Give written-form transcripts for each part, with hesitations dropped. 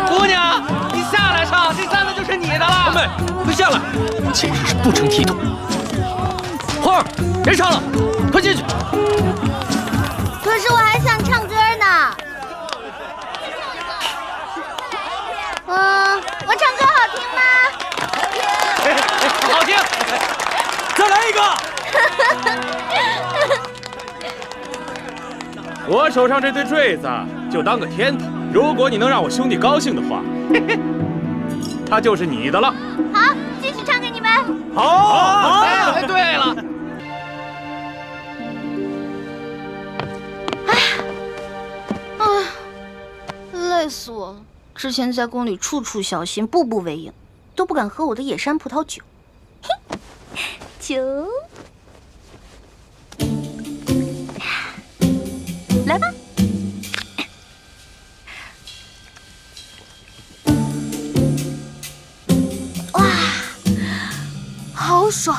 姑娘，你下来唱，这簪子就是你的了。红妹，快下来！简直是不成体统。花儿，别唱了，快进去。可是我还想唱歌呢。我唱歌好听吗？好听。再来一个。我手上这对坠子就当个天头，如果你能让我兄弟高兴的话，它就是你的了。好，继续唱给你们。好。哎，对了。累死我了！之前在宫里处处小心，步步为营，都不敢喝我的野山葡萄酒。嘿，酒，来吧。哇，好爽！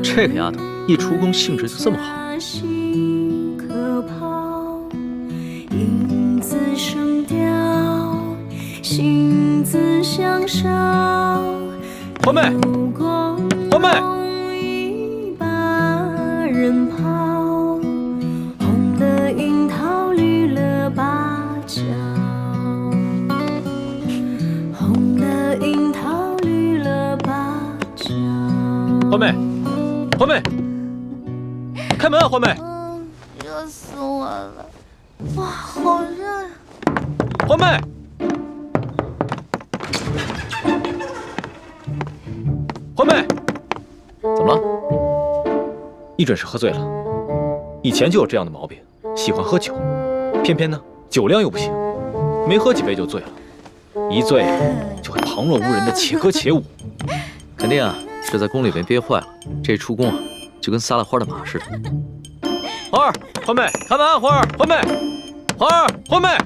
这个丫头一出宫兴致就这么好。花妹，花妹。花妹，花妹，开门啊！花妹，热死我了！哇，好热呀！花妹，花妹，怎么了？一准是喝醉了。以前就有这样的毛病，喜欢喝酒，偏偏呢酒量又不行，没喝几杯就醉了，一醉就会旁若无人的且歌且舞。肯定啊。是在宫里面憋坏了，这出宫啊，就跟撒了欢的马似的。花儿，花妹，开门啊！花儿，花妹，花儿，花妹。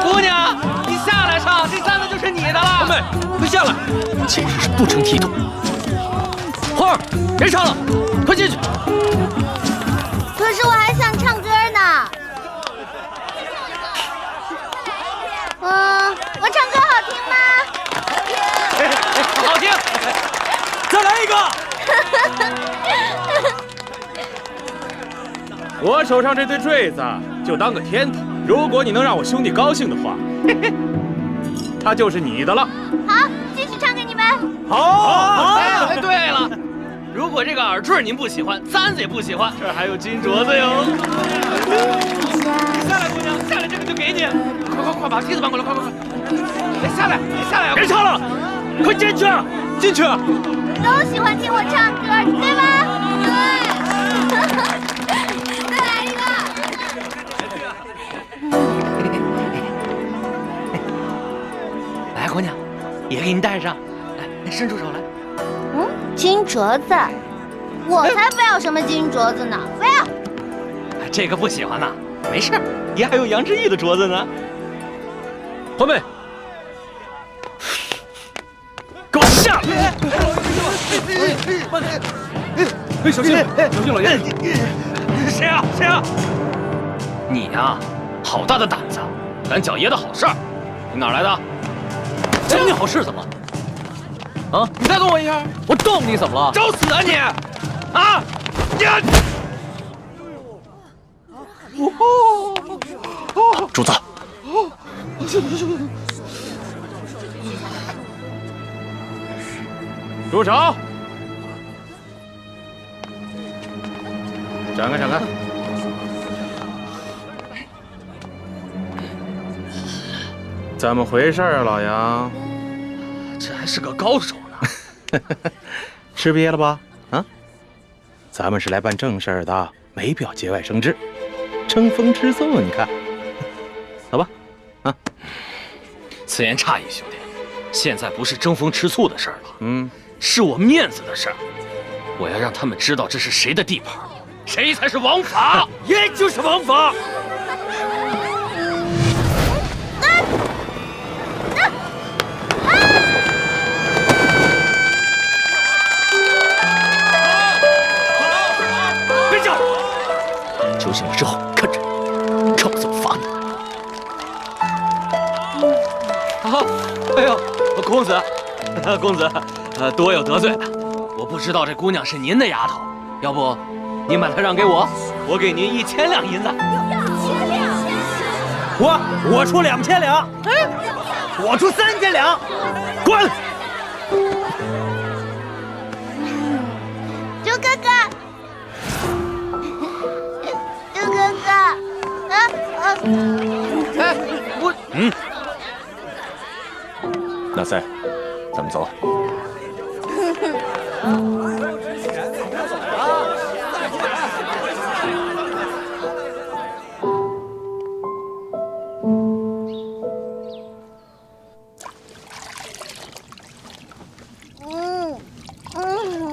姑娘，你下来唱，这簪子就是你的了。红妹，快下来！简直是不成体统。花儿，别唱了，快进去。可是我还想唱歌呢。我唱歌好听吗？好听。再来一个。我手上这对坠子就当个天头，如果你能让我兄弟高兴的话，它就是你的了。好，继续唱给你们。好。哎，对了，如果这个耳坠您不喜欢，簪子也不喜欢，这儿还有金镯子哟。下来，姑娘，下来，这个就给你。快把梯子搬过来，快！哎，下来呀！别唱了，快进去，进去。都喜欢听我唱歌，对吧？对。再来一个。来，姑娘，也给你戴上。来，伸出手来。金镯子，我才不要什么金镯子呢！不要。这个不喜欢呐？没事，爷还有杨志毅的镯子呢。花妹，给我下来！小心，小心，老爷！谁啊？谁啊？你呀，好大的胆子，敢搅爷的好事儿！你哪儿来的？搅你好事怎么了？啊！你再动我一下，我动你怎么了？找死啊你！啊！主子，住手！展开，展开！怎么回事啊，老杨？这还是个高手呢。吃瘪了吧？啊？咱们是来办正事儿的，没必要节外生枝，争风吃醋。你看，走吧。啊，此言差矣，兄弟。现在不是争风吃醋的事儿了，是我面子的事儿。我要让他们知道这是谁的地盘，谁才是王法。爷就是王法。别叫！酒醒了之后，看着，看我怎么罚你。啊！哎呦，公子，公子，多有得罪了。我不知道这姑娘是您的丫头，要不您把她让给我，我给您1000两银子。我出2000两，我出3000两，滚！猪哥哥，猪哥哥，哎，我大赛，咱们走。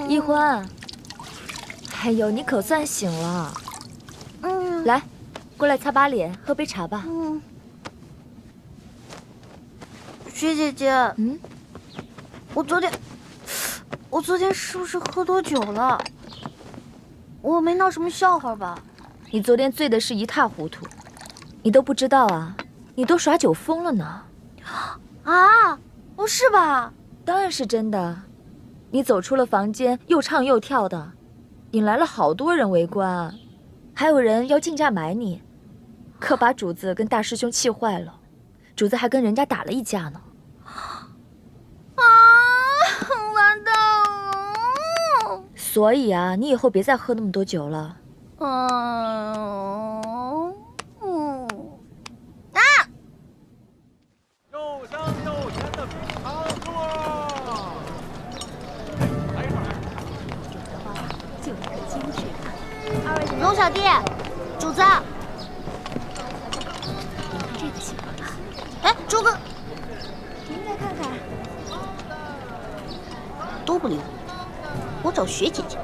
一欢，哎呦，你可算醒了。来，过来擦把脸，喝杯茶吧。薛姐姐，我昨天是不是喝多酒了？我没闹什么笑话吧？你昨天醉的是一塌糊涂，你都不知道啊，你都耍酒疯了呢。啊，不是吧？当然是真的。你走出了房间，又唱又跳的，引来了好多人围观，还有人要竞价买你，可把主子跟大师兄气坏了，主子还跟人家打了一架呢。完蛋了！所以啊，你以后别再喝那么多酒了。又香又甜的冰糖座。龙小弟，主子，这个喜欢吧？哎，猪哥，您再看看。都不理我找薛姐姐。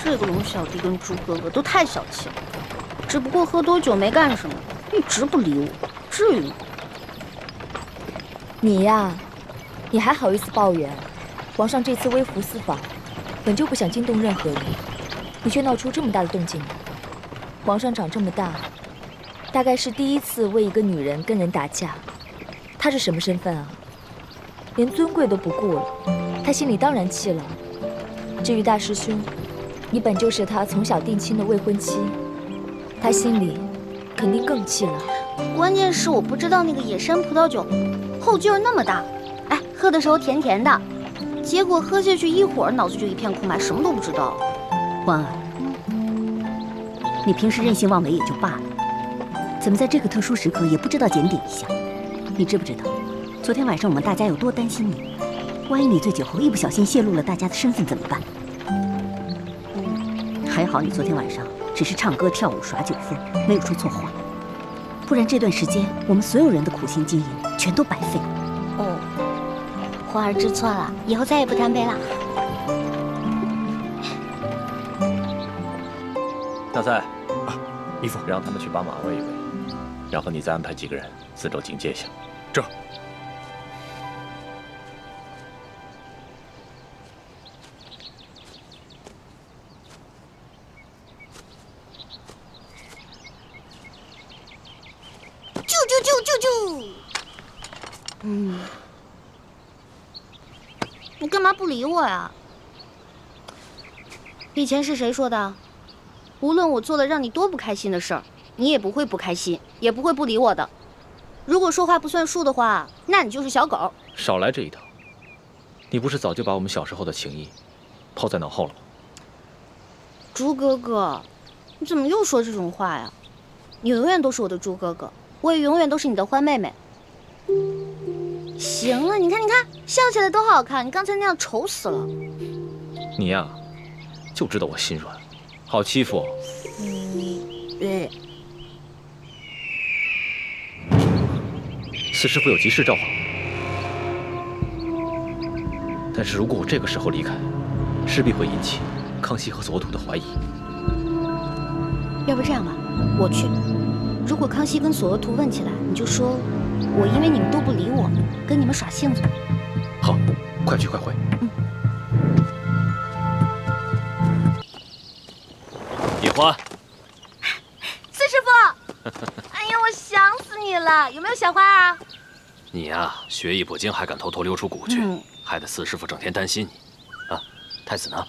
这个龙小弟跟猪哥哥都太小气了，只不过喝多酒没干什么，一直不理我，至于吗？你呀，你还好意思抱怨？皇上这次微服私访，本就不想惊动任何人，你却闹出这么大的动静。皇上长这么大，大概是第一次为一个女人跟人打架。他是什么身份啊？连尊贵都不顾了，他心里当然气了。至于大师兄，你本就是他从小定亲的未婚妻，他心里肯定更气了。关键是我不知道那个野山葡萄酒后劲儿那么大，哎，喝的时候甜甜的，结果喝下去一会儿脑子就一片空白，什么都不知道。欢儿，你平时任性妄为也就罢了，怎么在这个特殊时刻也不知道检点一下？你知不知道，昨天晚上我们大家有多担心你？万一你醉酒后一不小心泄露了大家的身份怎么办？还好你昨天晚上只是唱歌跳舞耍酒疯，没有说错话，不然这段时间我们所有人的苦心经营全都白费了。哦，花儿知错了，以后再也不贪杯了。大赛，义父，让他们去把马喂一喂，然后你再安排几个人四周警戒一下。这。啾！你干嘛不理我呀？以前是谁说的？无论我做了让你多不开心的事儿，你也不会不开心，也不会不理我的。如果说话不算数的话，那你就是小狗。少来这一套！你不是早就把我们小时候的情谊抛在脑后了吗？猪哥哥，你怎么又说这种话呀？你永远都是我的猪哥哥，我也永远都是你的欢妹妹。行了，你看，笑起来多好看，你刚才那样丑死了。你呀，就知道我心软，好欺负。四师傅有急事召唤我，但是如果我这个时候离开，势必会引起康熙和索图的怀疑。要不这样吧，我去。如果康熙跟索额图问起来，你就说我因为你们都不理我，跟你们耍性子。好，快去快回。野欢，四师傅，哎呀，我想死你了！有没有小花啊？你呀，学艺不精，还敢偷偷溜出谷去，害得四师傅整天担心你。啊，太子呢？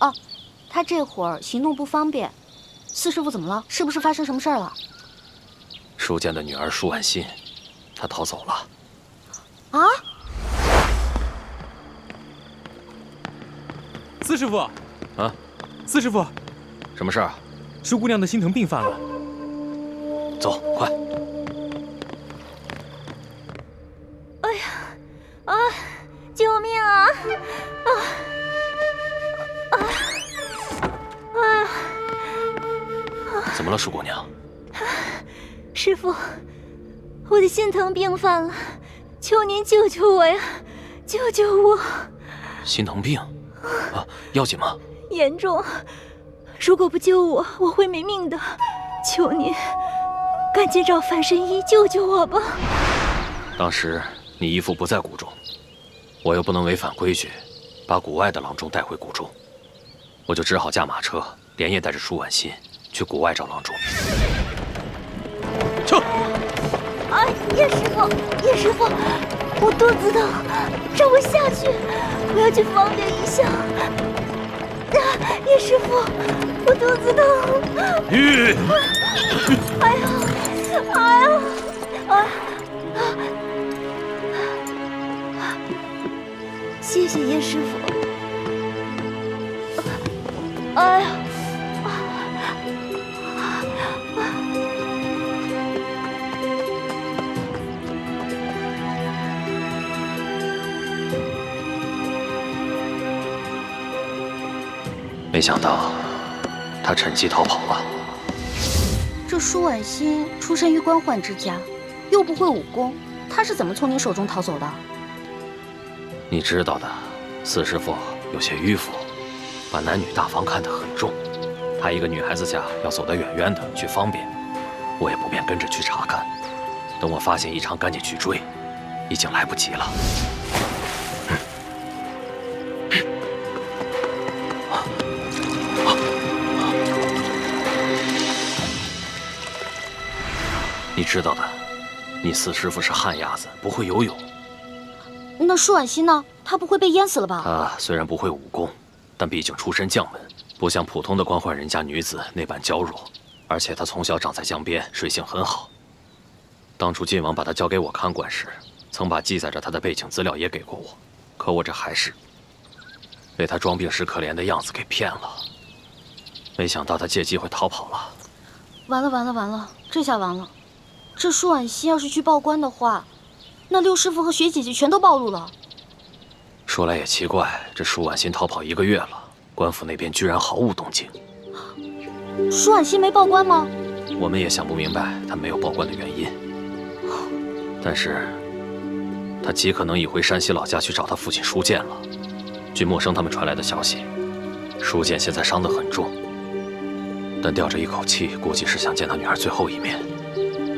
哦，他这会儿行动不方便。四师傅怎么了？是不是发生什么事儿了？舒剑的女儿舒婉心，她逃走了。啊？四师傅，啊，四师傅，什么事儿？舒姑娘的心疼病犯了。走，快！哎呀，啊！救命啊！怎么了，舒姑娘？师傅，我的心疼病犯了，求您救救我呀！救救我！心疼病？啊，要紧吗？严重，如果不救我，我会没命的。求您，赶紧找范神医救救我吧。当时你义父不在谷中，我又不能违反规矩，把谷外的郎中带回谷中，我就只好驾马车，连夜带着舒婉心去谷外找郎中。撤！哎，叶师傅，叶师傅，我肚子疼，让我下去，我要去方便一下。叶师傅，我肚子疼。哎呀，哎呀，谢谢叶师傅。哎呀。没想到他趁机逃跑了。这舒婉心出身于官宦之家，又不会武功，她是怎么从你手中逃走的？你知道的，四师傅有些迂腐，把男女大防看得很重。她一个女孩子家要走得远远的去方便，我也不便跟着去查看。等我发现异常，赶紧去追，已经来不及了。你知道的，你四师傅是旱鸭子，不会游泳。那舒婉心呢？她不会被淹死了吧？她虽然不会武功，但毕竟出身将门，不像普通的官宦人家女子那般娇弱。而且她从小长在江边，水性很好。当初晋王把她交给我看管时，曾把记载着她的背景资料也给过我，可我这还是被她装病时可怜的样子给骗了。没想到她借机会逃跑了。完了完了完了，这下完了。这舒婉心要是去报官的话，那六师傅和雪姐姐全都暴露了。说来也奇怪，这舒婉心逃跑1个月了，官府那边居然毫无动静。舒婉心没报官吗？我们也想不明白她没有报官的原因。但是，她极可能已回山西老家去找她父亲舒剑了。据默生他们传来的消息，舒剑现在伤得很重，但但吊着一口气，估计是想见他女儿最后一面。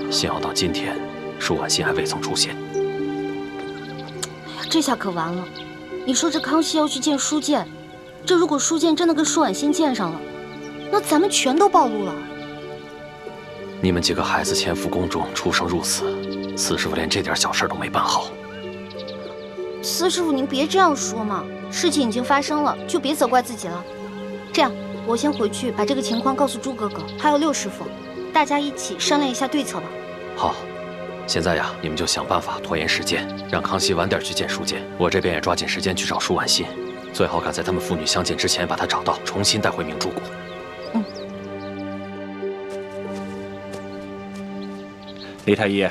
幸好到今天，舒婉欣还未曾出现。哎呀，这下可完了！你说这康熙要去见舒剑，这如果舒剑真的跟舒婉欣见上了，那咱们全都暴露了。你们几个孩子潜伏宫中，出生入死，四师傅连这点小事都没办好。四师傅，您别这样说嘛，事情已经发生了，就别责怪自己了。这样，我先回去把这个情况告诉朱哥哥，还有六师傅，大家一起商量一下对策吧。好，现在呀，你们就想办法拖延时间，让康熙晚点去见舒剑。我这边也抓紧时间去找舒婉欣，最好赶在他们父女相见之前把她找到，重新带回明珠谷。李太医，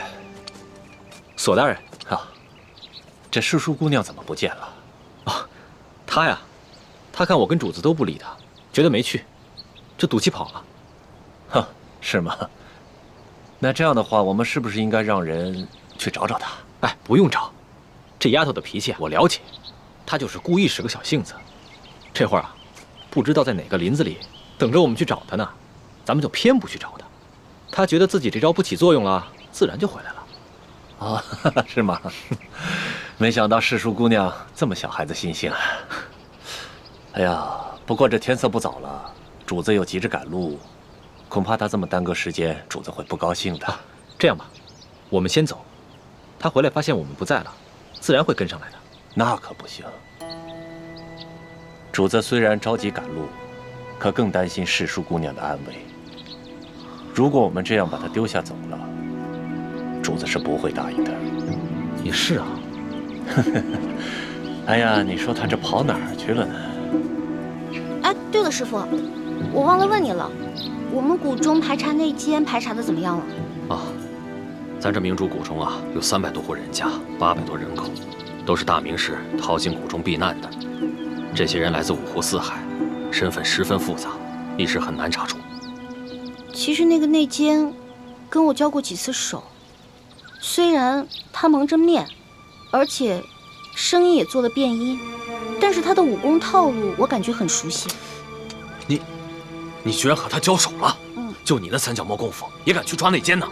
索大人啊，这世淑姑娘怎么不见了？啊，她呀，她看我跟主子都不理她，觉得没趣，就赌气跑了。哼，是吗？那这样的话，我们是不是应该让人去找找她？哎，不用找，这丫头的脾气我了解，她就是故意使个小性子。这会儿啊，不知道在哪个林子里等着我们去找她呢，咱们就偏不去找她。她觉得自己这招不起作用了，自然就回来了。哦，是吗？没想到世淑姑娘这么小孩子心性啊！哎呀，不过这天色不早了，主子又急着赶路，恐怕她这么耽搁时间，主子会不高兴的。这样吧，我们先走，她回来发现我们不在了，自然会跟上来的。那可不行。主子虽然着急赶路，可更担心世淑姑娘的安危。如果我们这样把她丢下走了，主子是不会答应的。也是啊。哎呀，你说她这跑哪儿去了呢？哎，对了，师傅，我忘了问你了，我们谷中排查内奸排查的怎么样了？啊，咱这明珠谷中啊，有300多户人家，800多人口，都是大明氏逃进谷中避难的。这些人来自5湖4海，身份十分复杂，一时很难查出。其实那个内奸跟我交过几次手，虽然他蒙着面，而且声音也做了变音，但是他的武功套路我感觉很熟悉。你居然和他交手了？就你那3脚猫功夫，也敢去抓内奸呢？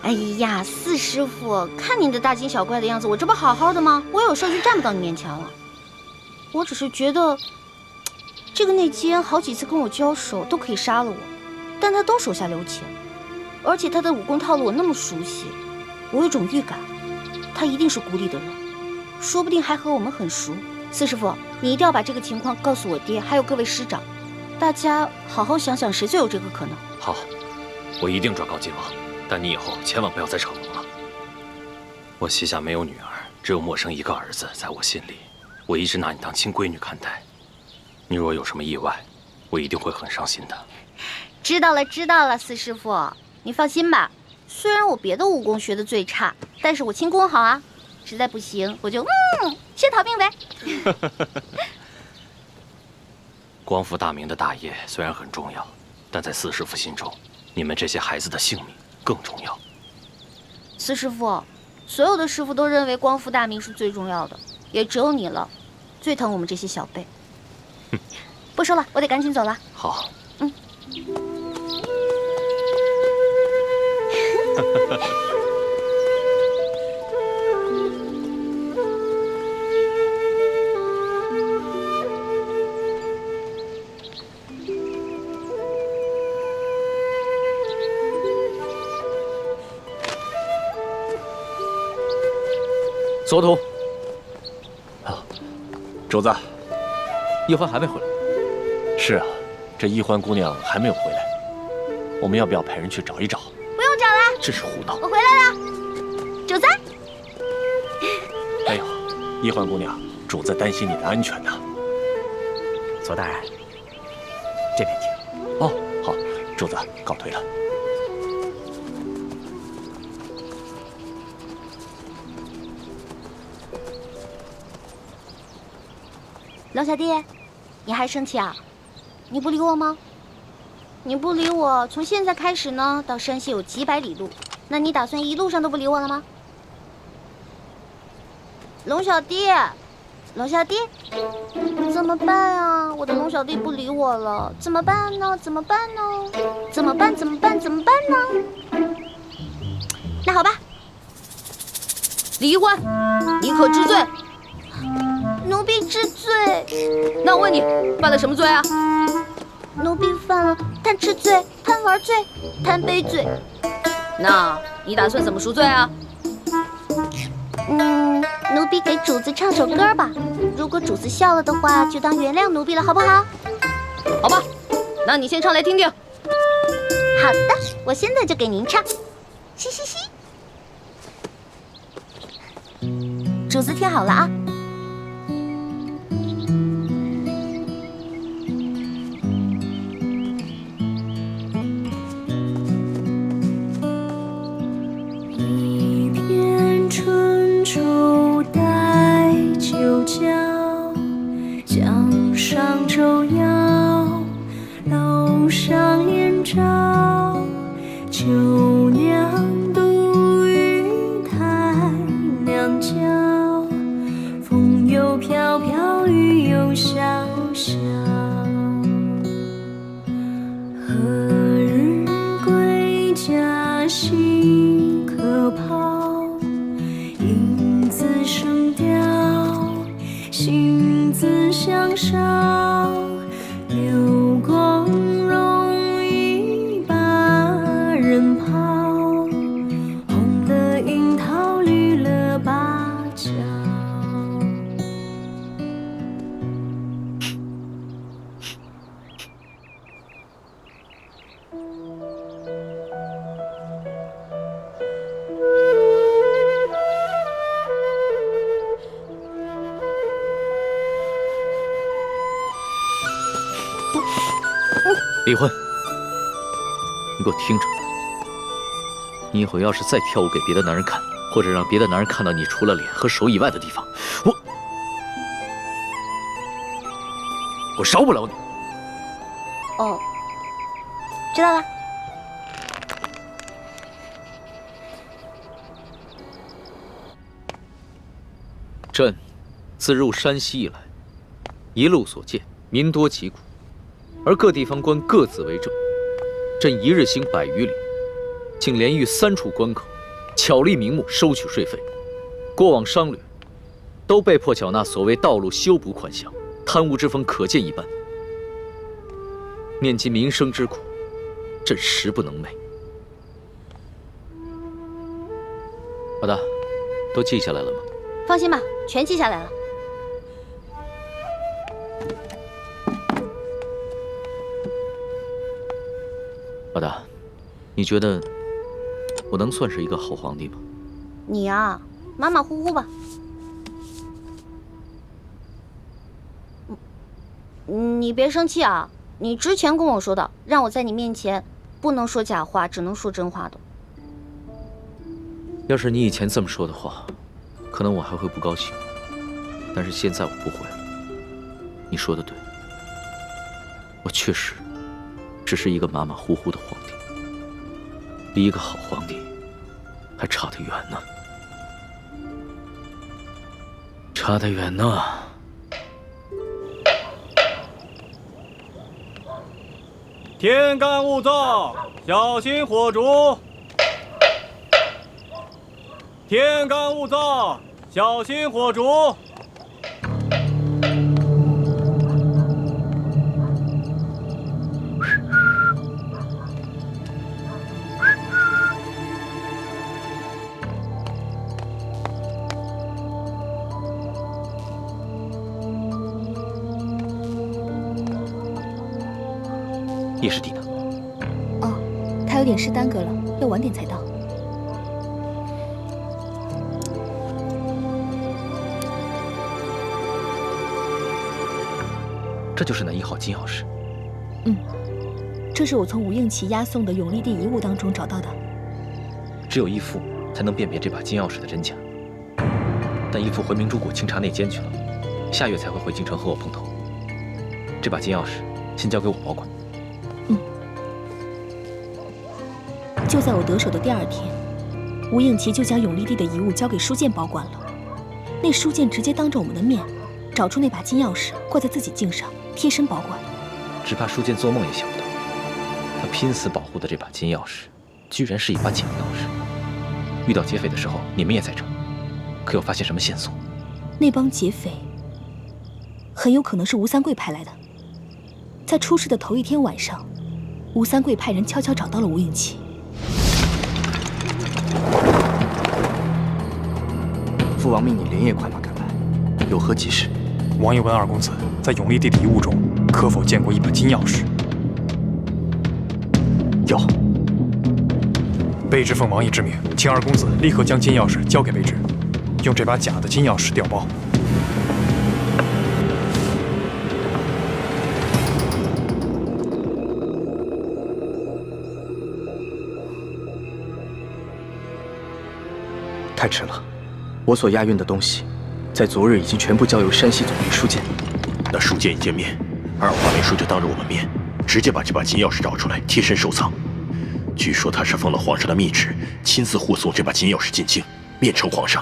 哎呀，四师傅，看你的大惊小怪的样子，我这不好好的吗？我有事就站不到你面前了。我只是觉得，这个内奸好几次跟我交手都可以杀了我，但他都手下留情，而且他的武功套路我那么熟悉，我有种预感，他一定是谷里的人，说不定还和我们很熟。四师傅，你一定要把这个情况告诉我爹，还有各位师长，大家好好想想谁最有这个可能。好，我一定转告晋王，但你以后千万不要再逞能了。我膝下没有女儿，只有默生一个儿子，在我心里，我一直拿你当亲闺女看待。你若有什么意外，我一定会很伤心的。知道了，知道了，四师傅，你放心吧。虽然我别的武功学的最差，但是我轻功好啊。实在不行，我就先逃命呗。光复大明的大业虽然很重要，但在四师傅心中，你们这些孩子的性命更重要。四师傅，所有的师傅都认为光复大明是最重要的，也只有你了，最疼我们这些小辈。不说了，我得赶紧走了。好。索土。啊，主子，叶欢还没回来。是啊，这一欢姑娘还没有回来，我们要不要派人去找一找？不用找了，真是胡闹！我回来了，主子。哎呦，一欢姑娘，主子担心你的安全呢。索大人，这边请。哦，好，主子告退了。龙小弟，你还生气啊？你不理我吗？你不理我，从现在开始呢，到山西有几百里路，那你打算一路上都不理我了吗？龙小弟，龙小弟，怎么办啊？我的龙小弟不理我了，怎么办呢？怎么办呢？怎么办？怎么办？怎么办呢？那好吧，李一欢，你可知罪？奴婢知罪。那我问你，犯了什么罪啊？奴婢犯了贪吃罪、贪玩罪、贪杯罪。那你打算怎么赎罪啊？奴婢给主子唱首歌吧。如果主子笑了的话，就当原谅奴婢了，好不好？好吧，那你先唱来听听。好的，我现在就给您唱。嘻嘻嘻。主子听好了啊。江上舟摇，楼上燕照。秋娘独语台娘娇，风又飘飘，雨又潇潇。何日归家兮可抛？影自生凋。心自相绍，流光容易把人抛。红了樱桃，绿了芭蕉。李欢，你给我听着，你以后要是再跳舞给别的男人看，或者让别的男人看到你除了脸和手以外的地方，我饶不了你。哦，知道了。朕自入山西以来，一路所见，民多疾苦。而各地方官各自为政，朕一日行100余里，竟连遇3处关口，巧立名目收取税费。过往商旅都被迫缴纳所谓道路修补款项，贪污之风可见一斑。念及民生之苦，朕实不能寐。老大，都记下来了吗？放心吧，全记下来了。老大，你觉得我能算是一个好皇帝吗？你呀，马马虎虎吧。你别生气啊！你之前跟我说的，让我在你面前不能说假话，只能说真话的。要是你以前这么说的话，可能我还会不高兴。但是现在我不会了。你说的对，我确实只是一个马马虎虎的皇帝，离一个好皇帝还差得远呢，差得远呢。天干物燥，小心火烛。天干物燥，小心火烛。叶师弟呢？哦，他有点事耽搁了，要晚点才到。这就是那1号金钥匙。这是我从武应旗押送的永历帝遗物当中找到的。只有义父才能辨别这把金钥匙的真假。但义父回明珠谷清查内奸去了，下月才会回京城和我碰头。这把金钥匙先交给我保管。就在我得手的第2天，吴应旗就将永历帝的遗物交给书剑保管了。那书剑直接当着我们的面找出那把金钥匙，挂在自己颈上，贴身保管。只怕书剑做梦也想不到，他拼死保护的这把金钥匙，居然是一把假钥匙。遇到劫匪的时候，你们也在这，可有发现什么线索？那帮劫匪很有可能是吴三桂派来的。在出事的头一天晚上，吴三桂派人悄悄找到了吴应奇。父王命你连夜快马赶来，有何急事？王爷问二公子在永历帝的遗物中可否见过一把金钥匙？有。卑职奉王爷之命，请二公子立刻将金钥匙交给卑职，用这把假的金钥匙调包。太迟了，我所押运的东西，在昨日已经全部交由山西总兵书剑。那书剑一见面，二华秘书就当着我们面，直接把这把金钥匙找出来，贴身收藏。据说他是奉了皇上的密旨，亲自护送这把金钥匙进京，面呈皇上。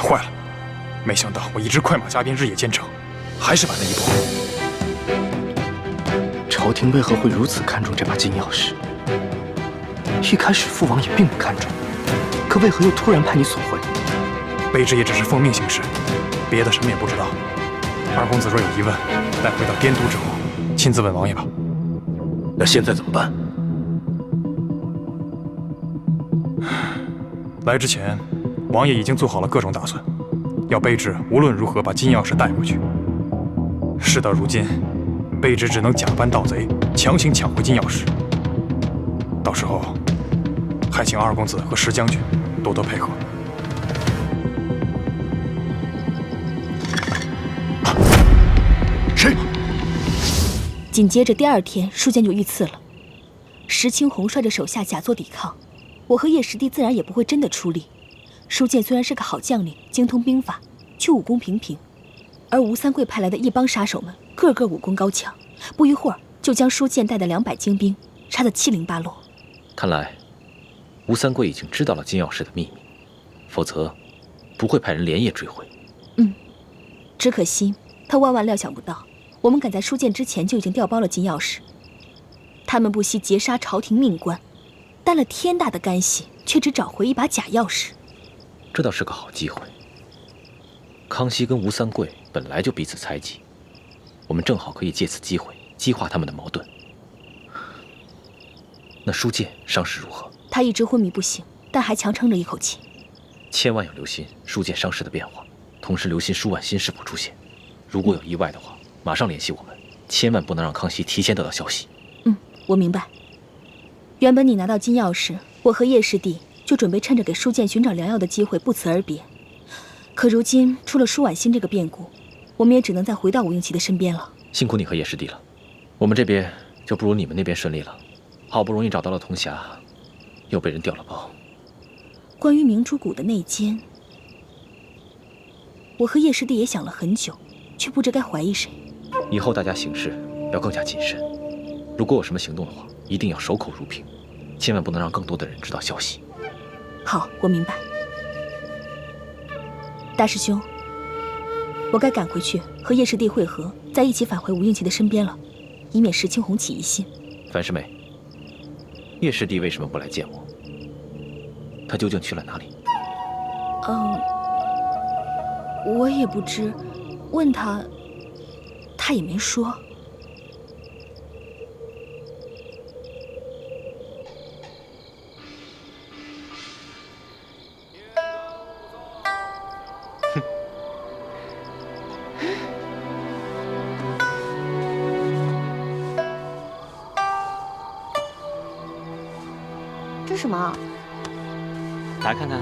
坏了，没想到我一直快马加鞭，日夜兼程，还是晚了一步。朝廷为何会如此看重这把金钥匙？一开始父王也并不看重，可为何又突然派你索回？卑职也只是奉命行事，别的什么也不知道。二公子若有疑问，待回到滇都之后，亲自问王爷吧。那现在怎么办？来之前，王爷已经做好了各种打算，要卑职无论如何把金钥匙带回去。事到如今，卑职只能假扮盗贼，强行抢回金钥匙。到时候，还请二公子和石将军多多配合。谁？紧接着第二天，书剑就遇刺了。石青红率着手下假作抵抗，我和叶师弟自然也不会真的出力。书剑虽然是个好将领，精通兵法，却武功平平，而吴三桂派来的一帮杀手们，个个武功高强，不一会儿就将书剑带的200精兵杀得七零八落。看来，吴三桂已经知道了金钥匙的秘密，否则不会派人连夜追回。只可惜他万万料想不到，我们赶在书剑之前就已经调包了金钥匙。他们不惜劫杀朝廷命官，担了天大的干系，却只找回一把假钥匙。这倒是个好机会。康熙跟吴三桂本来就彼此猜忌，我们正好可以借此机会激化他们的矛盾。那书剑伤势如何？他一直昏迷不醒，但还强撑着一口气。千万要留心书剑伤势的变化，同时留心舒婉心是否出现。如果有意外的话，马上联系我们，千万不能让康熙提前得到消息。我明白。原本你拿到金钥匙，我和叶师弟就准备趁着给书剑寻找良药的机会不辞而别。可如今出了舒婉心这个变故，我们也只能再回到吴应奇的身边了。辛苦你和叶师弟了，我们这边就不如你们那边顺利了。好不容易找到了铜匣，又被人调了包。关于明珠谷的内奸，我和叶师弟也想了很久，却不知该怀疑谁。以后大家行事要更加谨慎，如果有什么行动的话，一定要守口如瓶，千万不能让更多的人知道消息。好，我明白。大师兄，我该赶回去和叶师弟会合，再一起返回吴应奇的身边了，以免石青红起疑心。樊师妹，叶师弟为什么不来见我？他究竟去了哪里？我也不知，问他，他也没说。这是什么？来看看。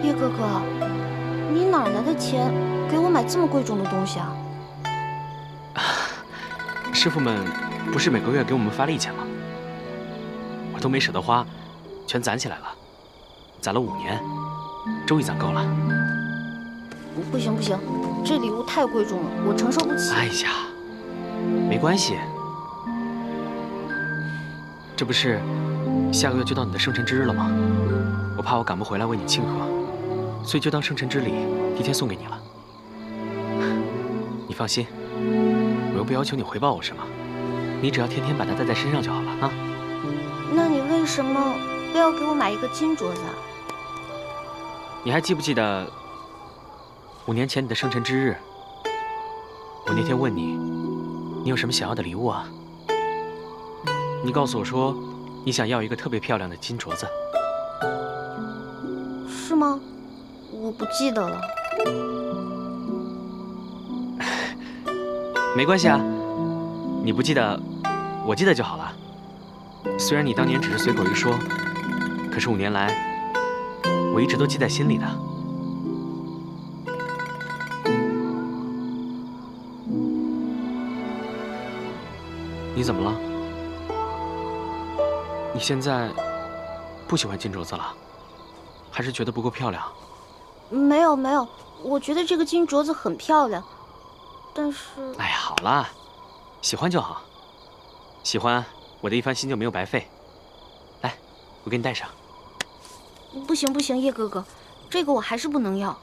叶哥哥，你哪来的钱给我买这么贵重的东西啊？师傅们不是每个月给我们发利钱吗？我都没舍得花，全攒起来了，攒了5年，终于攒够了。不行不行，这礼物太贵重了，我承受不起。哎呀，没关系，这不是下个月就到你的生辰之日了吗？我怕我赶不回来为你庆贺，所以就当生辰之礼，提前送给你了。你放心，我又不要求你回报我什么，你只要天天把它带在身上就好了啊。那你为什么非要给我买一个金镯子啊？你还记不记得5年前你的生辰之日？我那天问你，你有什么想要的礼物啊？你告诉我说，你想要一个特别漂亮的金镯子。是吗？我不记得了。没关系啊，你不记得，我记得就好了。虽然你当年只是随口一说，可是5年来，我一直都记在心里的。你怎么了？你现在不喜欢金镯子了，还是觉得不够漂亮？没有没有，我觉得这个金镯子很漂亮，但是……哎呀，好啦，喜欢就好，喜欢我的一番心就没有白费。来，我给你戴上。不行不行，叶哥哥，这个我还是不能要。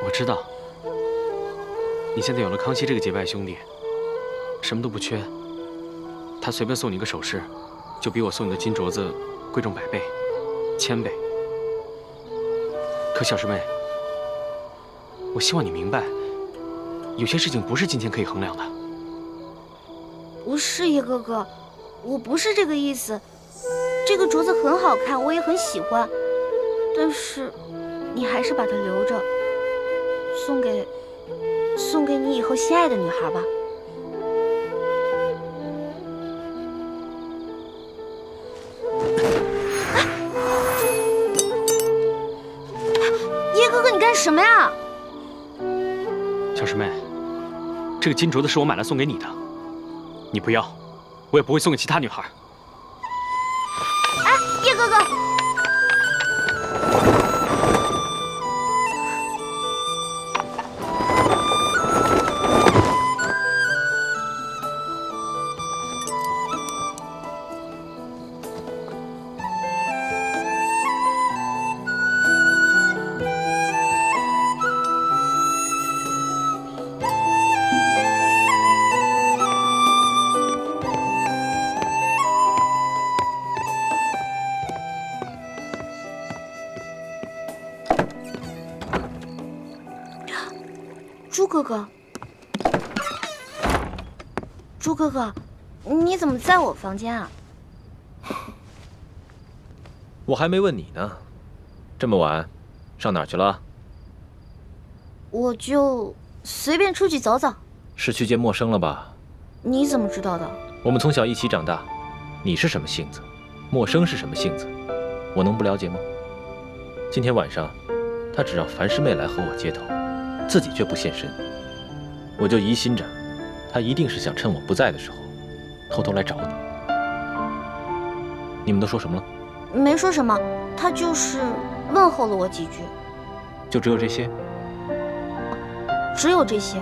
我知道，你现在有了康熙这个结拜兄弟，什么都不缺，他随便送你个首饰，就比我送你的金镯子贵重100倍、1000倍。可小师妹，我希望你明白，有些事情不是金钱可以衡量的。不是叶哥哥，我不是这个意思。这个镯子很好看，我也很喜欢，但是你还是把它留着，送给你以后心爱的女孩吧。叶哥哥，你干什么呀？小师妹，这个金镯子是我买来送给你的，你不要，我也不会送给其他女孩。哎，叶哥哥。朱哥哥，朱哥哥，你怎么在我房间啊？我还没问你呢，这么晚，上哪儿去了？我就随便出去走走。是去见陌生了吧？你怎么知道的？我们从小一起长大，你是什么性子，陌生是什么性子，我能不了解吗？今天晚上，他只让樊师妹来和我接头，自己却不现身，我就疑心着，他一定是想趁我不在的时候，偷偷来找你。你们都说什么了？没说什么，他就是问候了我几句。就只有这些？只有这些。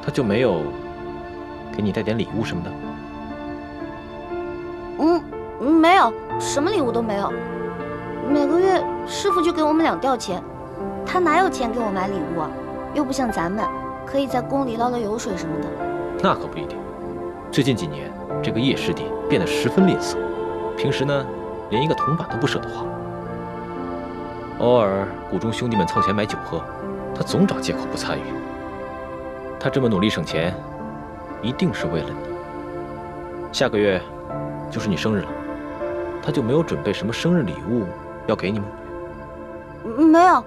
他就没有给你带点礼物什么的？没有，什么礼物都没有。每个月师傅就给我们2吊钱，他哪有钱给我买礼物啊？又不像咱们可以在宫里捞捞油水什么的。那可不一定。最近几年，这个叶师弟变得十分吝啬，平时呢，连一个铜板都不舍得花。偶尔谷中兄弟们凑钱买酒喝，他总找借口不参与。他这么努力省钱，一定是为了你。下个月就是你生日了，他就没有准备什么生日礼物要给你吗？没有。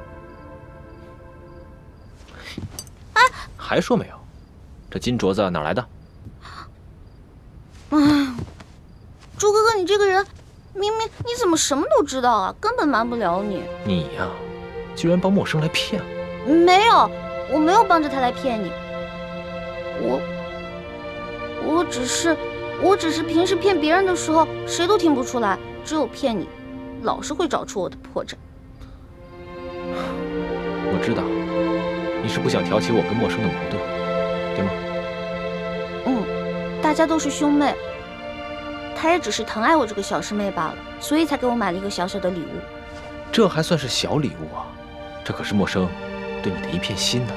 哎，还说没有？这金镯子哪来的？朱哥哥，你这个人，明明你怎么什么都知道啊？根本瞒不了你。你呀，居然帮陌生来骗我！没有，我没有帮着他来骗你。我只是平时骗别人的时候，谁都听不出来，只有骗你，老是会找出我的破绽。我知道，你是不想挑起我跟陌生的矛盾，对吗？大家都是兄妹，他也只是疼爱我这个小师妹罢了，所以才给我买了一个小小的礼物。这还算是小礼物啊？这可是陌生对你的一片心呢。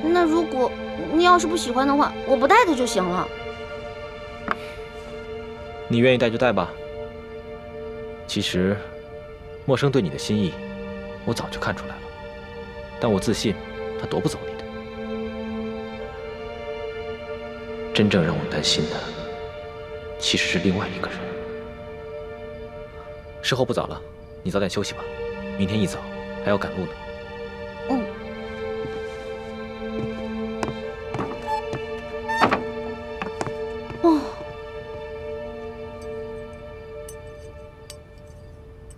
那如果你要是不喜欢的话，我不带他就行了。你愿意带就带吧。其实，陌生对你的心意，我早就看出来了，但我自信他夺不走你的。真正让我担心的，其实是另外一个人。时候不早了，你早点休息吧，明天一早还要赶路呢。